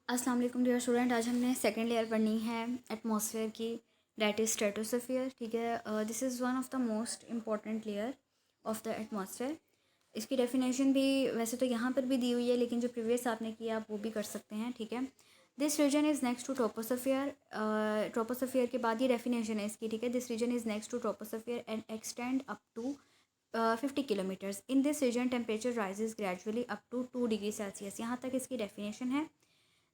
अस्सलाम वालेकुम dear student. आज हमने सेकंड लेयर पढ़नी है एटमॉस्फेयर की, दैट इज़ स्ट्रेटोस्फीयर। ठीक है, this is one of the most important layer of the atmosphere. इसकी डेफिनेशन भी वैसे तो यहाँ पर भी दी हुई है, लेकिन जो प्रीवियस आपने किया आप वो भी कर सकते हैं। ठीक है, this region is next to troposphere. Troposphere के बाद ये डेफिनेशन है इसकी। ठीक है, this region is next to troposphere and extend up to 50 kilometres. In this region temperature rises gradually up to 2 degree Celsius. यहाँ तक इसकी डेफिनेशन है।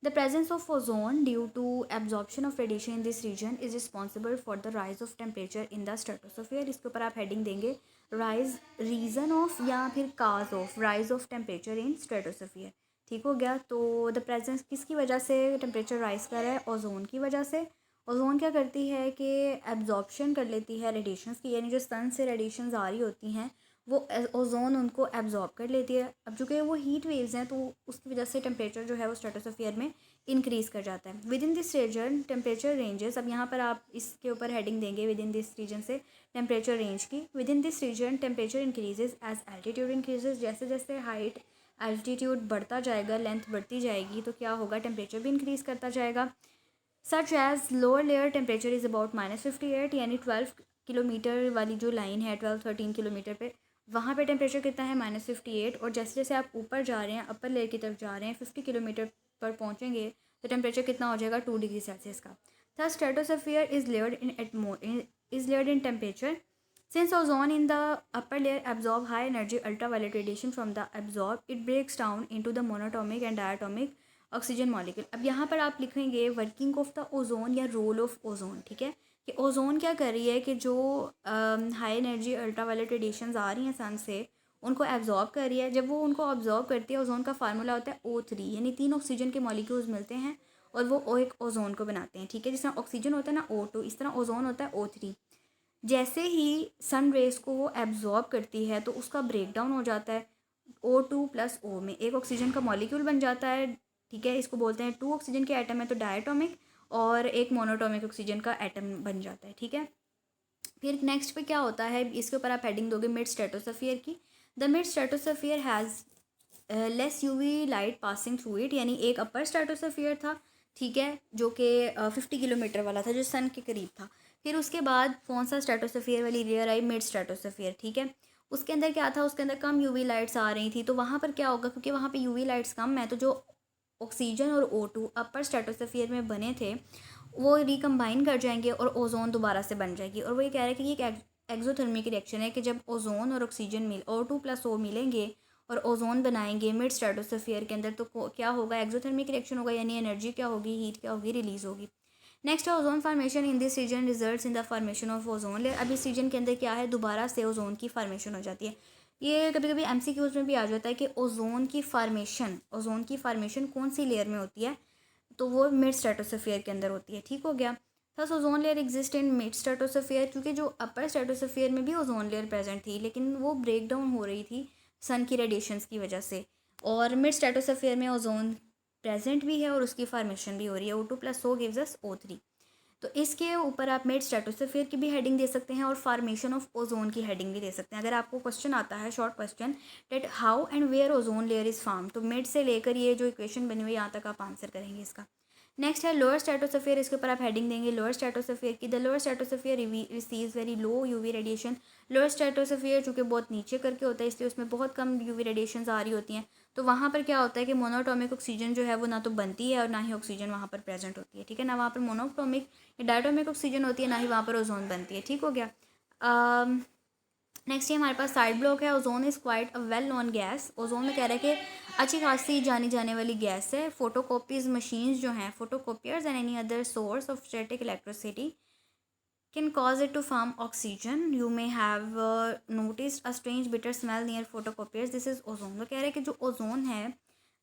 The presence of ozone due to absorption of radiation in this region is responsible for the rise of temperature in the stratosphere. इसके ऊपर आप heading देंगे rise reason of या फिर cause of rise of temperature in stratosphere। ठीक हो गया। तो द प्रेजेंस किसकी वजह से टेम्परेचर राइज कर रहा है? ओजोन की वजह से। ओजोन क्या करती है कि एब्जॉर्प्शन कर लेती है रेडिएशंस की, यानी जो सन से रेडिएशंस आ रही होती हैं वो ओजोन उनको एब्जॉर्ब कर लेती है। अब चूँकि वो हीट वेव्स हैं तो उसकी वजह से टेम्परेचर जो है वो स्ट्रेटोस्फीयर में इंक्रीज़ कर जाता है। Within this region temperature ranges. अब यहाँ पर आप इसके ऊपर हेडिंग देंगे विद इन दिस रीजन से टेम्परेचर रेंज की। Within this region temperature increases as altitude increases. जैसे जैसे हाइट एल्टीट्यूड बढ़ता जाएगा, लेंथ बढ़ती जाएगी, तो क्या होगा? टेम्परेचर भी इंक्रीज़ करता जाएगा। Such as lower layer temperature is about -58, यानी 12 किलोमीटर वाली जो लाइन है 12-13 किलोमीटर पे, वहाँ पे टेम्परेचर कितना है? -58। और जैसे जैसे आप ऊपर जा रहे हैं, अपर लेयर की तरफ जा रहे हैं, 50 किलोमीटर पर पहुँचेंगे तो टेम्परेचर कितना हो जाएगा? 2 डिग्री सेल्सियस का। Third stratosphere is layered in temperature. Since ozone in the upper layer absorb high energy ultraviolet radiation from the absorb, it breaks down into the monatomic and diatomic oxygen molecule. अब यहाँ पर आप लिखेंगे working of the ozone या role of ozone. ठीक है, कि ozone क्या कर रही है कि जो हाई एनर्जी अल्ट्रावायलेट रेडिएशंस आ रही हैं सन से, उनको एब्जॉर्ब कर रही है। जब वो उनको ऑब्जॉर्ब करती है, ओजोन का फार्मूला होता है O3, यानी 3 ऑक्सीजन के मॉलिक्यूल्स मिलते हैं और वो एक ओजोन को बनाते हैं। ठीक है, जिस तरह ऑक्सीजन होता है ना O2, इस तरह ओजोन होता है O3। जैसे ही सन रेस को वो एब्जॉर्ब करती है तो उसका ब्रेक डाउन हो जाता है O2+O में, एक ऑक्सीजन का मॉलिक्यूल बन जाता है। ठीक है, इसको बोलते हैं 2 ऑक्सीजन के एटम है तो डायटोमिक, और एक मोनोटोमिक ऑक्सीजन का एटम बन जाता है। ठीक है, फिर नेक्स्ट पे क्या होता है, इसके ऊपर आप हेडिंग दोगे मिड स्ट्रेटोस्फीयर की। The mid stratosphere has less UV light passing through it, यानी एक अपर स्ट्रेटोस्फीयर था, ठीक है, जो कि 50 किलोमीटर वाला था, जो सन के करीब था। फिर उसके बाद कौन सा स्ट्रेटोस्फीयर वाली लेयर आई? Mid stratosphere. ठीक है, उसके अंदर क्या था? उसके अंदर कम यूवी लाइट्स आ रही थी। तो वहाँ पर क्या होगा, क्योंकि वहाँ पे यूवी लाइट्स कम है, तो जो ऑक्सीजन और O2 अपर स्ट्रेटोस्फीयर में बने थे वो रिकम्बाइन कर जाएंगे और ओजोन दोबारा से बन जाएगी। और वो ये कह रहे हैं कि ये एक एक्सोथर्मिक रिएक्शन है कि जब ओजोन और ऑक्सीजन O2+O मिलेंगे और ओजोन बनाएंगे मिड स्ट्रेटोस्फीयर के अंदर, तो क्या होगा? एक्सोथर्मिक रिएक्शन होगा, यानी एनर्जी क्या होगी? हीट क्या होगी? रिलीज होगी। नेक्स्ट है ozone formation in this region results in the formation of ozone layer. अब इस रीजन के अंदर क्या है? दोबारा से ओजोन की फार्मेशन हो जाती है। ये कभी कभी MCQs में भी आ जाता है कि ओजोन की फार्मेशन कौन सी लेयर में होती है? तो वो मिड स्ट्रेटोस्फीयर के अंदर होती है। ठीक हो गया। Thus ozone layer exist in mid stratosphere, क्योंकि जो अपर स्ट्रेटोस्फीयर में भी ओजोन लेयर प्रेजेंट थी, लेकिन वो ब्रेक डाउन हो रही थी सन की रेडिएशंस की वजह से। और मिड स्ट्रेटोस्फीयर में ओजोन प्रेजेंट भी है और उसकी फार्मेशन भी हो रही है। O2+O gives us O3। तो इसके ऊपर आप मिड स्ट्रेटोस्फीयर की भी हेडिंग दे सकते हैं और फार्मेशन ऑफ ओजोन की हेडिंग भी दे सकते हैं। अगर आपको क्वेश्चन आता है short question that how and where ozone layer is form, तो मिड से लेकर ये जो इक्वेशन बनी हुई है यहाँ तक आप आंसर करेंगे इसका। नेक्स्ट है लोअर स्ट्रेटोस्फीयर। इसके ऊपर आप हेडिंग देंगे लोअर स्ट्रेटोस्फीयर की। The lower stratosphere receives very low UV radiation. Lower stratosphere चूँकि बहुत नीचे करके होता है, इसलिए उसमें बहुत कम यूवी रेडिएशंस आ रही होती हैं। तो वहाँ पर क्या होता है कि मोनोटोमिक ऑक्सीजन जो है वो ना तो बनती है और ना ही ऑक्सीजन वहाँ पर प्रेजेंट होती है। ठीक है, ना वहाँ पर मोनोटोमिक या डायटोमिक ऑक्सीजन होती है, ना ही वहाँ पर ओजोन बनती है। ठीक हो गया। नेक्स्ट ये हमारे पास साइड ब्लॉक है। Ozone is quite a well known gas. Ozone में कह रहे हैं कि अच्छी खासी जानी जाने वाली गैस है। फोटोकॉपीज मशीन्स जो हैं, photocopiers and any other source of static electricity can cause it to form oxygen. You may have noticed a strange bitter smell near photocopiers. This is ozone। वो कह रहे हैं कि जो ओजोन है,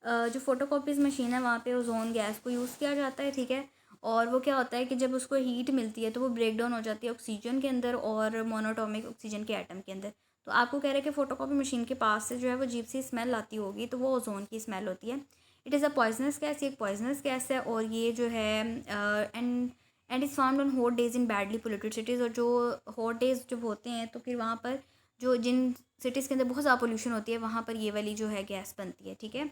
जो फोटोकॉपीज मशीन है वहाँ पे ओजोन गैस को यूज़ किया जाता है। ठीक है, और वो क्या होता है कि जब उसको हीट मिलती है तो वो ब्रेक डाउन हो जाती है ऑक्सीजन के अंदर और मोनोटोमिक ऑक्सीजन के एटम के अंदर। तो आपको कह रहे हैं कि फ़ोटोकॉपी मशीन के पास से जो है वो अजीब सी स्मेल आती होगी, तो वो ओजोन की स्मेल होती है। It is a poisonous gas. ये एक पॉइजनस गैस है और ये जो है and is found on hot days in badly polluted cities. और जो हॉट डेज जब होते हैं तो फिर वहाँ पर जो जिन सिटीज़ के अंदर बहुत ज़्यादा पोल्यूशन होती है वहाँ पर ये वाली जो है गैस बनती है। ठीक है,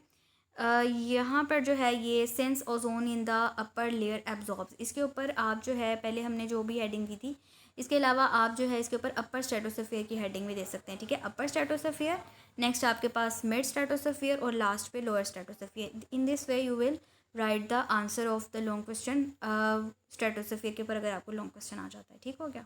यहाँ पर जो है ये sense ozone in the upper layer absorbs, इसके ऊपर आप जो है पहले हमने जो भी हेडिंग दी थी, इसके अलावा आप जो है इसके ऊपर अपर स्ट्रेटोस्फीयर की हेडिंग भी दे सकते हैं, ठीक है। अपर स्ट्रेटोस्फीयर, नेक्स्ट आपके पास मिड स्ट्रेटोस्फीयर और लास्ट पे lower stratosphere. In this way you will write the answer of the long question stratosphere के ऊपर, अगर आपको लॉन्ग क्वेश्चन आ जाता है, ठीक हो गया।